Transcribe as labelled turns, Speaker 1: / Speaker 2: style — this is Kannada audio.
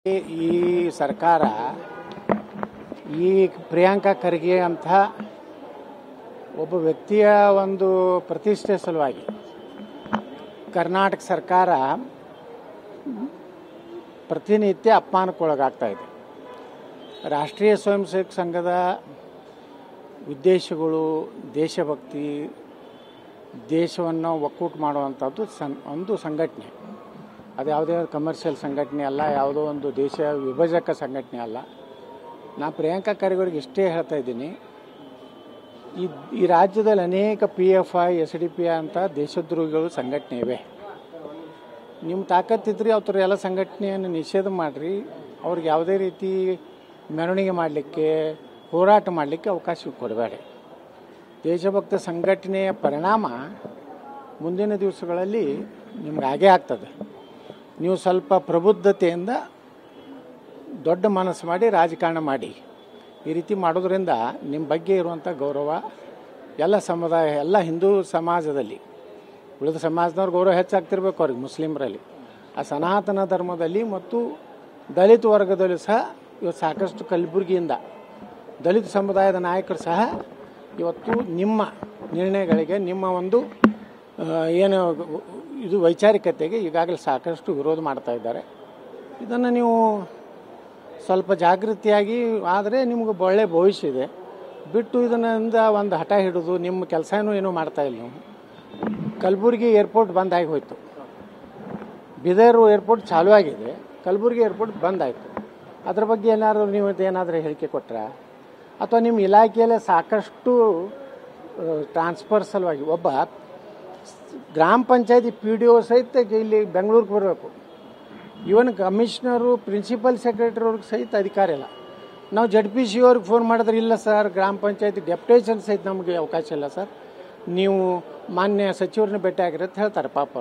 Speaker 1: ಈ ಸರ್ಕಾರ ಈ ಪ್ರಿಯಾಂಕಾ ಖರ್ಗೆ ಅಂತ ಒಬ್ಬ ವ್ಯಕ್ತಿಯ ಒಂದು ಪ್ರತಿಷ್ಠೆ ಸಲುವಾಗಿ ಕರ್ನಾಟಕ ಸರ್ಕಾರ ಪ್ರತಿನಿತ್ಯ ಅಪಮಾನಕ್ಕೊಳಗಾಗ್ತಾ ಇದೆ. ರಾಷ್ಟ್ರೀಯ ಸ್ವಯಂ ಸೇವಕ ಸಂಘದ ಉದ್ದೇಶಗಳು ದೇಶಭಕ್ತಿ, ದೇಶವನ್ನು ಒಕ್ಕೂಟ ಮಾಡುವಂಥದ್ದು ಒಂದು ಸಂಘಟನೆ. ಅದು ಯಾವುದೇ ಕಮರ್ಷಿಯಲ್ ಸಂಘಟನೆ ಅಲ್ಲ, ಯಾವುದೋ ಒಂದು ದೇಶ ವಿಭಜಕ ಸಂಘಟನೆ ಅಲ್ಲ. ನಾನು ಪ್ರಿಯಾಂಕಾ ಖರ್ಗೆ ಇಷ್ಟೇ ಹೇಳ್ತಾ ಇದ್ದೀನಿ, ಈ ರಾಜ್ಯದಲ್ಲಿ ಅನೇಕ PFI, SDP ಅಂತ ದೇಶದ್ರೋಹಿಗಳು ಸಂಘಟನೆ ಇವೆ. ನಿಮ್ಮ ತಾಕತ್ತಿದ್ರಿ ಅವ್ರ ಎಲ್ಲ ಸಂಘಟನೆಯನ್ನು ನಿಷೇಧ ಮಾಡಿರಿ. ಅವ್ರಿಗೆ ಯಾವುದೇ ರೀತಿ ಮೆರವಣಿಗೆ ಮಾಡಲಿಕ್ಕೆ, ಹೋರಾಟ ಮಾಡಲಿಕ್ಕೆ ಅವಕಾಶ ಕೊಡಬೇಡಿ. ದೇಶಭಕ್ತ ಸಂಘಟನೆಯ ಪರಿಣಾಮ ಮುಂದಿನ ದಿವಸಗಳಲ್ಲಿ ನಿಮ್ಗೆ ಹಾಗೇ ಆಗ್ತದೆ. ನೀವು ಸ್ವಲ್ಪ ಪ್ರಬುದ್ಧತೆಯಿಂದ ದೊಡ್ಡ ಮನಸ್ಸು ಮಾಡಿ ರಾಜಕಾರಣ ಮಾಡಿ. ಈ ರೀತಿ ಮಾಡೋದ್ರಿಂದ ನಿಮ್ಮ ಬಗ್ಗೆ ಇರುವಂಥ ಗೌರವ ಎಲ್ಲ ಸಮುದಾಯ, ಎಲ್ಲ ಹಿಂದೂ ಸಮಾಜದಲ್ಲಿ, ಉಳಿದ ಸಮಾಜದವ್ರ ಗೌರವ ಹೆಚ್ಚಾಗ್ತಿರ್ಬೇಕು ಅವ್ರಿಗೆ, ಮುಸ್ಲಿಮರಲ್ಲಿ, ಆ ಸನಾತನ ಧರ್ಮದಲ್ಲಿ ಮತ್ತು ದಲಿತ ವರ್ಗದಲ್ಲಿ ಸಹ ಇವತ್ತು ಸಾಕಷ್ಟು ಕಲಬುರಗಿಯಿಂದ ದಲಿತ ಸಮುದಾಯದ ನಾಯಕರು ಸಹ ಇವತ್ತು ನಿಮ್ಮ ನಿರ್ಣಯಗಳಿಗೆ, ನಿಮ್ಮ ಒಂದು ಏನು ಇದು ವೈಚಾರಿಕತೆಗೆ ಈಗಾಗಲೇ ಸಾಕಷ್ಟು ವಿರೋಧ ಮಾಡ್ತಾ ಇದ್ದಾರೆ. ಇದನ್ನು ನೀವು ಸ್ವಲ್ಪ ಜಾಗೃತಿಯಾಗಿ ಆದರೆ ನಿಮ್ಗೆ ಒಳ್ಳೆಯ ಭವಿಷ್ಯ ಇದೆ. ಬಿಟ್ಟು ಇದರಿಂದ ಒಂದು ಹಠ ಹಿಡಿದು ನಿಮ್ಮ ಕೆಲಸನೂ ಏನೂ ಮಾಡ್ತಾ ಇಲ್ಲ. ನೀವು ಕಲಬುರಗಿ ಏರ್ಪೋರ್ಟ್ ಬಂದಾಗಿ ಹೋಯಿತು, ಬೀದರ್ ಏರ್ಪೋರ್ಟ್ ಚಾಲೂ ಆಗಿದೆ, ಕಲಬುರಗಿ ಏರ್ಪೋರ್ಟ್ ಬಂದಾಯಿತು. ಅದ್ರ ಬಗ್ಗೆ ಏನಾದರೂ ನೀವು ಏನಾದರೂ ಹೇಳಿಕೆ ಕೊಟ್ಟರೆ, ಅಥವಾ ನಿಮ್ಮ ಇಲಾಖೆಯಲ್ಲೇ ಸಾಕಷ್ಟು ಟ್ರಾನ್ಸ್ಫರ್ ಸಲುವಾಗಿ ಒಬ್ಬ ಗ್ರಾಮ ಪಂಚಾಯತಿ PDO ಸಹಿತ ಇಲ್ಲಿ ಬೆಂಗಳೂರಿಗೆ ಬರಬೇಕು. ಇವನ್ ಕಮಿಷನರು, ಪ್ರಿನ್ಸಿಪಲ್ ಸೆಕ್ರೆಟರಿ ಅವ್ರಿಗೆ ಸಹಿತ ಅಧಿಕಾರ ಇಲ್ಲ. ನಾವು ZPC ಅವ್ರಿಗೆ ಫೋನ್ ಮಾಡಿದ್ರೆ, ಇಲ್ಲ ಸರ್, ಗ್ರಾಮ ಪಂಚಾಯತಿ ಡೆಪ್ಯುಟೇಷನ್ ಸಹಿತ ನಮಗೆ ಅವಕಾಶ ಇಲ್ಲ ಸರ್, ನೀವು ಮಾನ್ಯ ಸಚಿವರನ್ನ ಭೇಟಿ ಆಗಿರತ್ತೆ ಹೇಳ್ತಾರೆ ಪಾಪ ಅವರು.